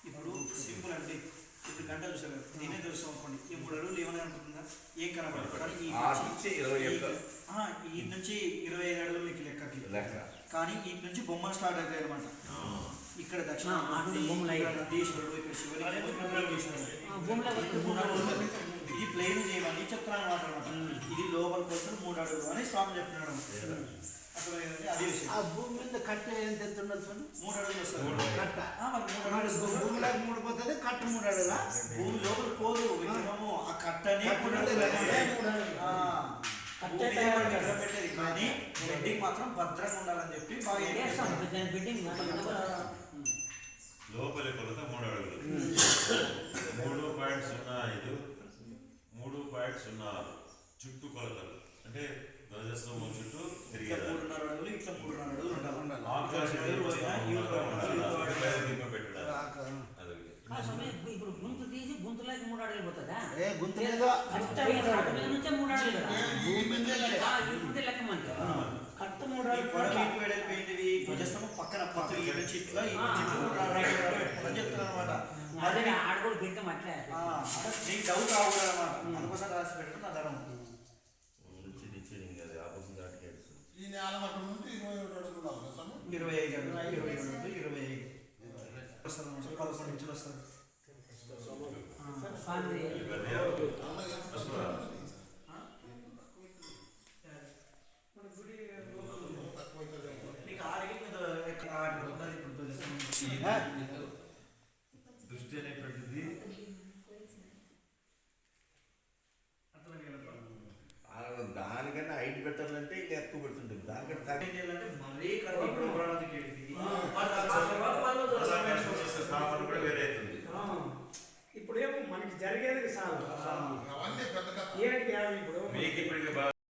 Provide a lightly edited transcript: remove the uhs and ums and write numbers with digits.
ఇప్పుడు సింపుల్ అంటే ఇప్పుడు గంట చూసారు నేనే తెలుసు అనుకోండి ఈ 3 అడుగులు ఏమైనా అనుకుంటుందా ఏం కనబడదు కానీ ఈ నుంచి 25 అడుగులు మీకు లెక్కకి కానీ ఈ నుంచి బొమ్మలు స్టార్ట్ అవుతాయి అనమాట. ఇక్కడ దక్షిణేశ్వరుడు ఇక్కడ శివలింగం ఇది ప్లేన్ చేయమని చెప్తున్నాను అనమాట. ఇది లోపల కోసం 3 అడుగులు అని స్వామి చెప్తున్నాడు. అదే భూమి మీద కట్ట ఎంత ఉండదు 3 అడుగులు వస్తుంది. భూమిలో 3 పోతుంది కట్ట 3 అడుగులా భూమి లోపల పోదు విగ్రహము ఆ కట్టనే పెట్టేది కానీ బెడ్డింగ్ మాత్రం భద్రంగా ఉండాలని చెప్పి బాగా లోపలి కొలత 3 అడుగులు 3.05 3.06 చుట్టూ కొలతలు అంటే ధ్వజస్తంభం చుట్టూ తిరిగేది 3.5 అడుగులు ఇట్లా 3.5 అడుగులు ఇప్పుడు గుంతు తీసి గుంతులోకి 3 అడుగులు పోతుందా? గుంతు నుంచే 3 అడుగులు లెక్క మనకి కట్ట 3 అడుగులు వెడల్పోయింది ధ్వజస్తంభం పక్కన పక్కన ఈ నుంచి ఇట్లా అని చెప్తున్నారు అనమాట. అదే ఆడగోడు బిడ్డం అట్లే నీకు డౌట్ రాకూడదు అనమాట. అందుకోసం రాసి పెట్టడం నా ధరం ఈ నేల మట్టం నుండి 27 అడుగులు 25 అడుగులు 11 ఇంచులు వస్తారు. దృష్టి అనేటువంటిది దానికన్నా హైట్ పెట్టాలంటే ఇంకా ఎక్కువ పెడుతుంటుంది. దానికంటే కూడా వేరే అవుతుంది. ఇప్పుడేమో మనకి జరిగేది సాగు అవన్నీ పెద్ద ఏంటి ఇప్పుడు మీకు ఇప్పటికే బాగా